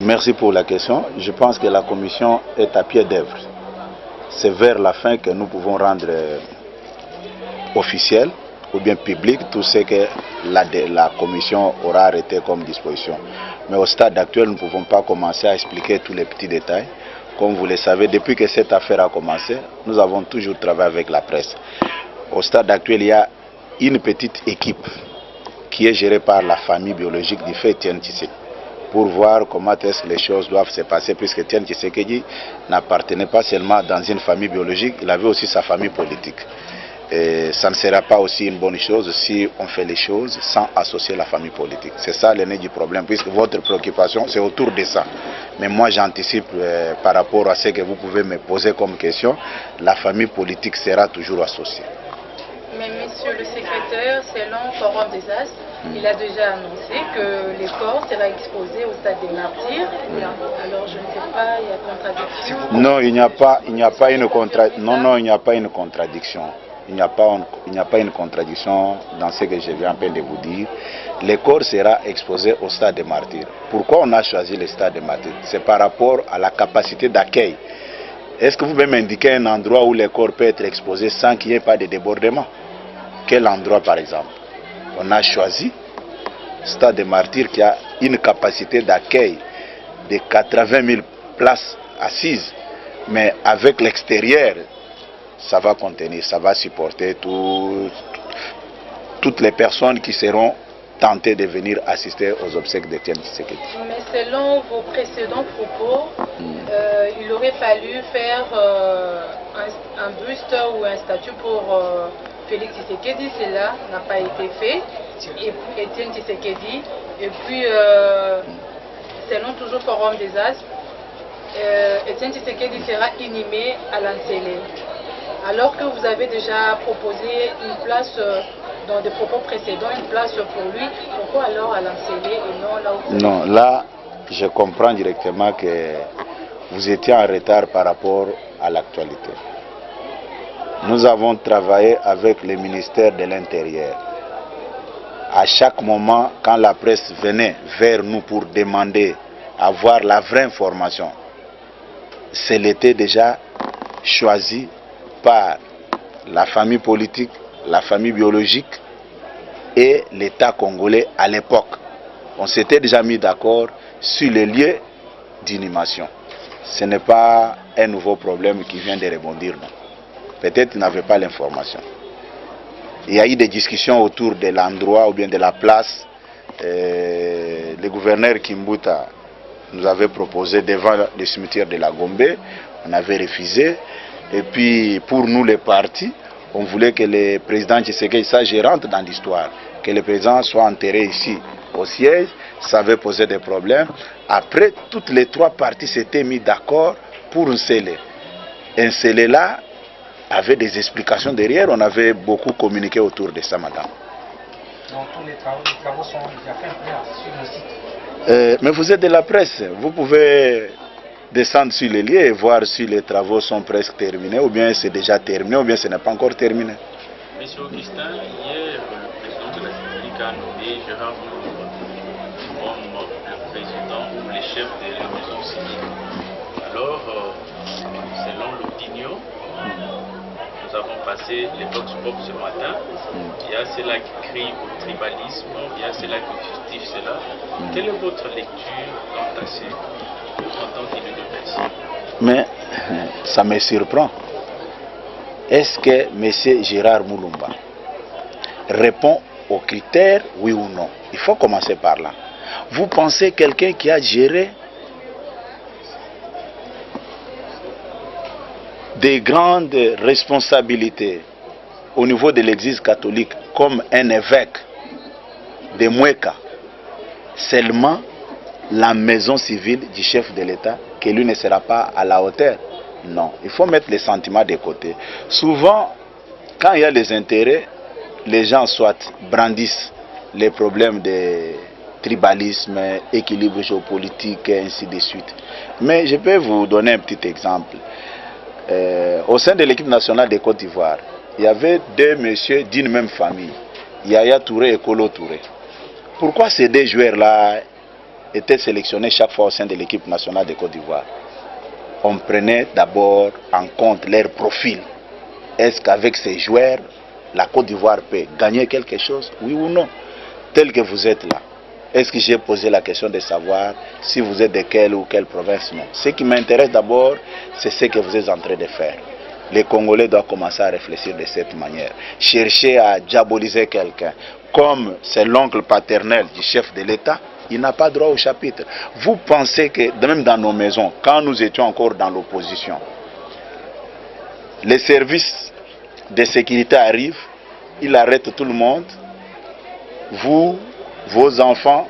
Merci pour la question. Je pense que la commission est à pied d'œuvre. C'est vers la fin que nous pouvons rendre officiel ou bien public tout ce que la commission aura arrêté comme disposition. Mais au stade actuel, nous ne pouvons pas commencer à expliquer tous les petits détails. Comme vous le savez, depuis que cette affaire a commencé, nous avons toujours travaillé avec la presse. Au stade actuel, il y a une petite équipe qui est gérée par la famille biologique du fait Etienne Tshisekedi, pour voir comment est-ce que les choses doivent se passer, puisque Etienne Tshisekedi n'appartenait pas seulement dans une famille biologique, il avait aussi sa famille politique. Et ça ne sera pas aussi une bonne chose si on fait les choses sans associer la famille politique. C'est ça le nez du problème, puisque votre préoccupation, c'est autour de ça. Mais moi, j'anticipe par rapport à ce que vous pouvez me poser comme question, la famille politique sera toujours associée. Mais monsieur le secrétaire, selon Forum des As, il a déjà annoncé que les corps seraient exposés au stade des martyrs. Alors je ne sais pas, il y a contradiction. Non, il n'y a pas une contradiction. Non, il n'y a pas une contradiction. Il n'y a pas une contradiction dans ce que je viens à peine de vous dire. Le corps sera exposé au stade des martyrs. Pourquoi on a choisi le stade des martyrs? C'est par rapport à la capacité d'accueil. Est-ce que vous pouvez m'indiquer un endroit où le corps peut être exposé sans qu'il n'y ait pas de débordement? Quel endroit par exemple? On a choisi le stade des martyrs qui a une capacité d'accueil de 80 000 places assises. Mais avec l'extérieur, ça va contenir, ça va supporter toutes les personnes qui seront tentées de venir assister aux obsèques d'Etienne Tshisekedi. Mais selon vos précédents propos, il aurait fallu faire un buste ou un statut pour Félix Tshisekedi. Cela n'a pas été fait. Et Etienne Tshisekedi. Et puis, selon toujours Forum des As, Etienne Tshisekedi sera inhumé à l'Ancélé. Alors que vous avez déjà proposé une place dans des propos précédents, une place pour lui, pourquoi alors à l'Ancélé et non là où... Non, là, je comprends directement que vous étiez en retard par rapport à l'actualité. Nous avons travaillé avec le ministère de l'Intérieur. À chaque moment, quand la presse venait vers nous pour demander avoir la vraie information, c'était déjà choisi par la famille politique, la famille biologique et l'État congolais à l'époque. On s'était déjà mis d'accord sur les lieux d'inhumation. Ce n'est pas un nouveau problème qui vient de rebondir, non. Peut-être qu'ils n'avaient pas l'information. Il y a eu des discussions autour de l'endroit ou bien de la place. Le gouverneur Kimbuta nous avait proposé devant le cimetière de la Gombe. On avait refusé. Et puis pour nous les partis, on voulait que le président Tshisekedi, ça je rentre dans l'histoire, que le président soit enterré ici au siège, ça avait posé des problèmes. Après, toutes les trois parties s'étaient mis d'accord pour un scellé. Un scellé là avait des explications derrière, on avait beaucoup communiqué autour de ça, madame. Donc tous les travaux sont déjà faits sur le site. Mais vous êtes de la presse, vous pouvez descendre sur les lieux et voir si les travaux sont presque terminés, ou bien c'est déjà terminé, ou bien ce n'est pas encore terminé. Monsieur Augustin, hier, le président de la République a nommé Gérard Mulumba comme le président ou le chef de la maison civile. Alors, selon l'opinion, nous avons passé les Vox Pop ce matin. Il y a ceux-là qui crient au tribalisme, il y a ceux-là qui justifient cela. Quelle est votre lecture quant à ça? Mais ça me surprend. Est-ce que M. Gérard Mulumba répond aux critères, oui ou non? Il faut commencer par là. Vous pensez quelqu'un qui a géré des grandes responsabilités au niveau de l'Église catholique comme un évêque de Mweka, seulement la maison civile du chef de l'État, que lui ne sera pas à la hauteur? Non, il faut mettre les sentiments de côté. Souvent, quand il y a des intérêts, les gens soit brandissent les problèmes de tribalisme, équilibre géopolitique, et ainsi de suite. Mais je peux vous donner un petit exemple. Au sein de l'équipe nationale de Côte d'Ivoire, il y avait deux messieurs d'une même famille, Yaya Touré et Kolo Touré. Pourquoi ces deux joueurs-là étaient sélectionnés chaque fois au sein de l'équipe nationale de Côte d'Ivoire, on prenait d'abord en compte leur profil. Est-ce qu'avec ces joueurs, la Côte d'Ivoire peut gagner quelque chose, oui ou non? Tel que vous êtes là, est-ce que j'ai posé la question de savoir si vous êtes de quelle ou quelle province? Non. Ce qui m'intéresse d'abord, c'est ce que vous êtes en train de faire. Les Congolais doivent commencer à réfléchir de cette manière. Chercher à diaboliser quelqu'un, comme c'est l'oncle paternel du chef de l'État, il n'a pas droit au chapitre. Vous pensez que, même dans nos maisons, quand nous étions encore dans l'opposition, les services de sécurité arrivent, ils arrêtent tout le monde, vous, vos enfants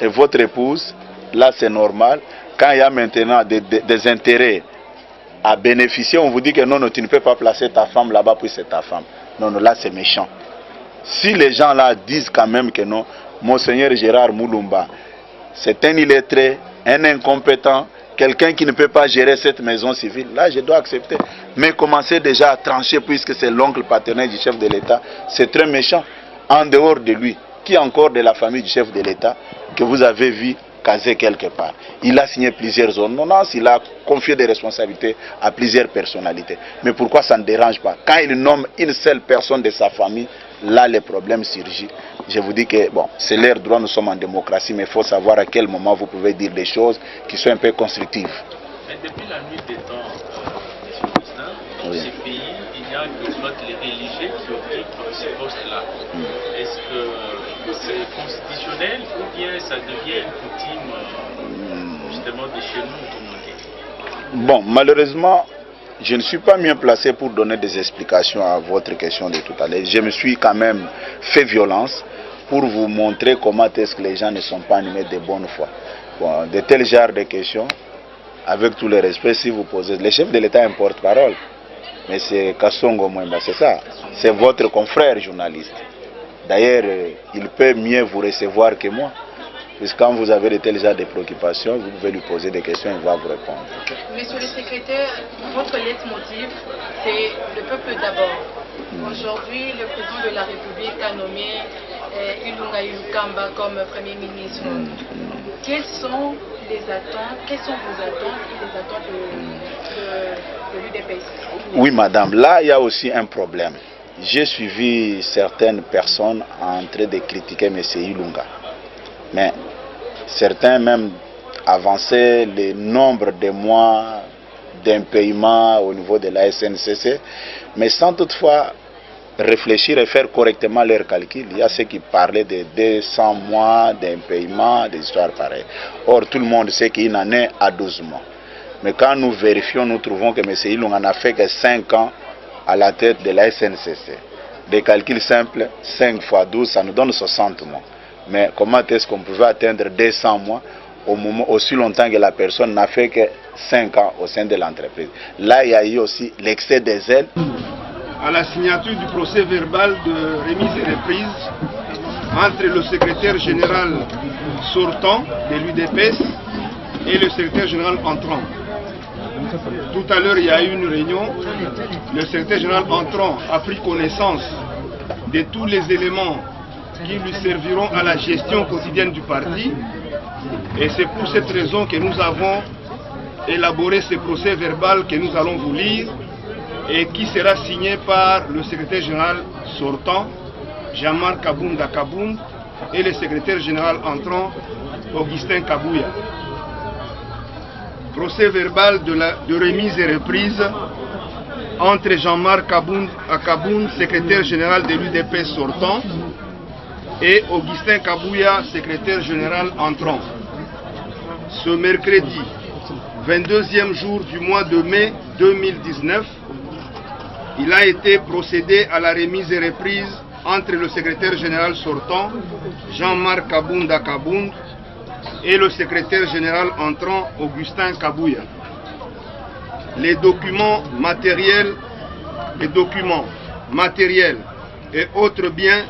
et votre épouse, là c'est normal. Quand il y a maintenant des intérêts à bénéficier, on vous dit que non, non, tu ne peux pas placer ta femme là-bas, puis c'est ta femme. Non, non, là c'est méchant. Si les gens là disent quand même que non, Monseigneur Gérard Moulumba, c'est un illettré, un incompétent, quelqu'un qui ne peut pas gérer cette maison civile, là je dois accepter. Mais commencer déjà à trancher puisque c'est l'oncle paternel du chef de l'État, c'est très méchant. En dehors de lui, qui encore de la famille du chef de l'État que vous avez vu casé quelque part? Il a signé plusieurs ordonnances, il a confié des responsabilités à plusieurs personnalités. Mais pourquoi ça ne dérange pas? Quand il nomme une seule personne de sa famille, là les problèmes surgissent. Je vous dis que bon, c'est leur droit, nous sommes en démocratie, mais il faut savoir à quel moment vous pouvez dire des choses qui sont un peu constructives. Mais depuis la nuit des temps, M. Cousin, dans ces pays, il y a que soit les religieux qui occupent ces postes-là. Est-ce que c'est constitutionnel ou bien ça devient une coutume justement de chez nous, comme on dit? Bon, malheureusement, je ne suis pas mieux placé pour donner des explications à votre question de tout à l'heure. Je me suis quand même fait violence pour vous montrer comment est-ce que les gens ne sont pas animés de bonne foi. Bon, de tels genres de questions, avec tout le respect, si vous posez... Le chef de l'État est un porte-parole, mais c'est Kassongo Mwemba, c'est ça. C'est votre confrère journaliste. D'ailleurs, il peut mieux vous recevoir que moi. Puisque quand vous avez de tels genres de préoccupations, vous pouvez lui poser des questions et il va vous répondre. Monsieur le secrétaire, votre leitmotiv, c'est le peuple d'abord. Aujourd'hui, le président de la République a nommé Ilunga Ilukamba comme Premier ministre. Quelles sont les attentes, quelles sont vos attentes et les attentes de l'UDPS? Oui, madame, là, il y a aussi un problème. J'ai suivi certaines personnes en train de critiquer M. Ilunga. Mais certains même avançaient le nombre de mois d'impayement au niveau de la SNCC, mais sans toutefois réfléchir et faire correctement leurs calculs. Il y a ceux qui parlaient de 200 mois d'impayement, des histoires pareilles. Or, tout le monde sait qu'il en est à 12 mois. Mais quand nous vérifions, nous trouvons que M. Ilunga n'a fait que 5 ans à la tête de la SNCC. Des calculs simples, 5 fois 12, ça nous donne 60 mois. Mais comment est-ce qu'on pouvait atteindre 200 mois au moment aussi longtemps que la personne n'a fait que 5 ans au sein de l'entreprise? Là, il y a eu aussi l'excès des ailes. À la signature du procès verbal de remise et reprise entre le secrétaire général sortant de l'UDPS et le secrétaire général entrant. Tout à l'heure, il y a eu une réunion. Le secrétaire général entrant a pris connaissance de tous les éléments qui lui serviront à la gestion quotidienne du parti. Et c'est pour cette raison que nous avons élaboré ce procès verbal que nous allons vous lire et qui sera signé par le secrétaire général sortant, Jean-Marc Kabounda Kabound, et le secrétaire général entrant, Augustin Kabouya. Procès verbal de remise et reprise entre Jean-Marc Kabound, secrétaire général de l'UDP sortant, et Augustin Kabouya, secrétaire général entrant. Ce mercredi, 22e jour du mois de mai 2019, il a été procédé à la remise et reprise entre le secrétaire général sortant, Jean-Marc Kabounda Kabound, et le secrétaire général entrant, Augustin Kabouya. Les documents matériels et autres biens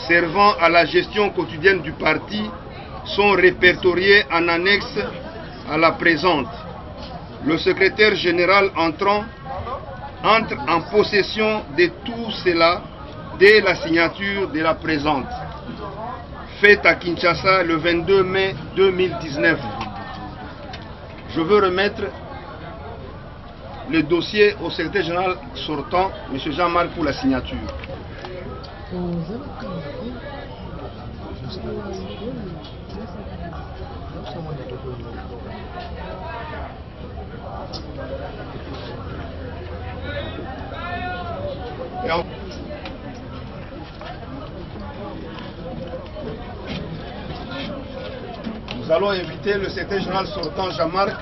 servant à la gestion quotidienne du parti sont répertoriés en annexe à la présente. Le secrétaire général entrant entre en possession de tout cela dès la signature de la présente. faite à Kinshasa le 22 mai 2019. Je veux remettre le dossier au secrétaire général sortant, M. Jean-Marc, pour la signature. Nous allons inviter le secrétaire général sortant, Jean-Marc.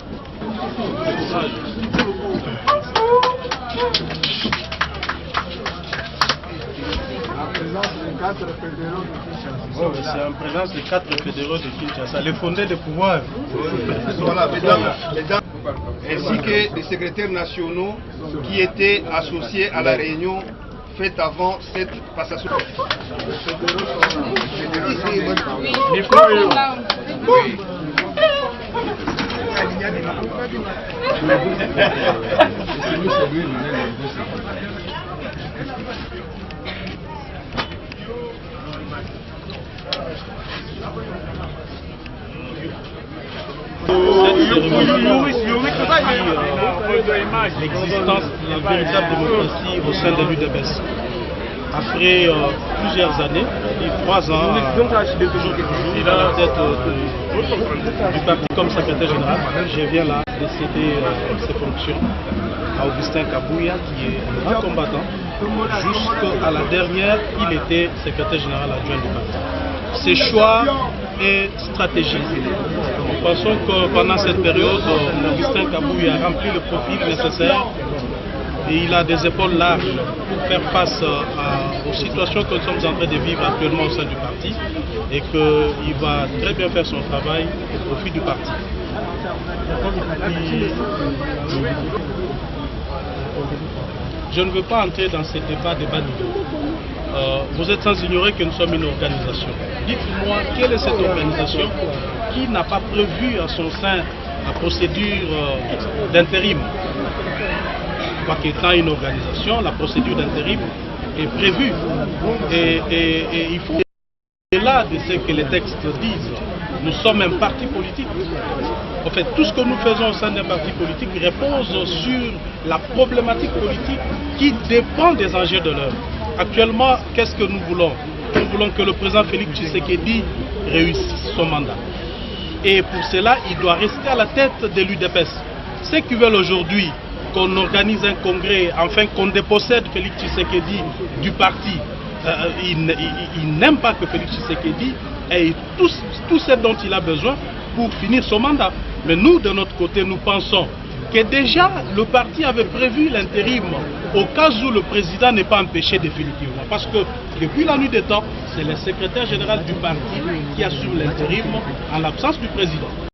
C'est en présence des 4 fédéraux de Kinshasa, les fondés de pouvoir. Voilà, mesdames, ainsi que des secrétaires nationaux qui étaient associés à la réunion faite avant cette passation. L'existence de la véritable démocratie au sein de l'UDPS. Après plusieurs années, 3 ans, il a la tête du parti comme secrétaire général. Je viens là de céder ses fonctions à Augustin Kabouya, qui est un grand combattant. Jusqu'à la dernière, il était secrétaire général adjoint du parti. Ses choix et stratégies. Nous pensons que pendant cette période, Augustin Kabouya a rempli le profil nécessaire et il a des épaules larges pour faire face aux situations que nous sommes en train de vivre actuellement au sein du parti et qu'il va très bien faire son travail au profit du parti. Je ne veux pas entrer dans ces débats de bas niveau. Vous êtes sans ignorer que nous sommes une organisation. Dites-moi, quelle est cette organisation qui n'a pas prévu à son sein la procédure d'intérim? Quoi qu'étant une organisation, la procédure d'intérim est prévue. Et il faut, au-delà de ce que les textes disent, nous sommes un parti politique. En fait, tout ce que nous faisons au sein d'un parti politique repose sur la problématique politique qui dépend des enjeux de l'heure. Actuellement, qu'est-ce que nous voulons? Nous voulons que le président Félix Tshisekedi réussisse son mandat. Et pour cela, il doit rester à la tête de l'UDPS. Ceux qui veulent aujourd'hui qu'on organise un congrès, enfin qu'on dépossède Félix Tshisekedi du parti, ils n'aiment pas que Félix Tshisekedi ait tout ce dont il a besoin pour finir son mandat. Mais nous, de notre côté, nous pensons que déjà le parti avait prévu l'intérim au cas où le président n'est pas empêché définitivement. Parce que depuis la nuit des temps, c'est le secrétaire général du parti qui assure l'intérim en l'absence du président.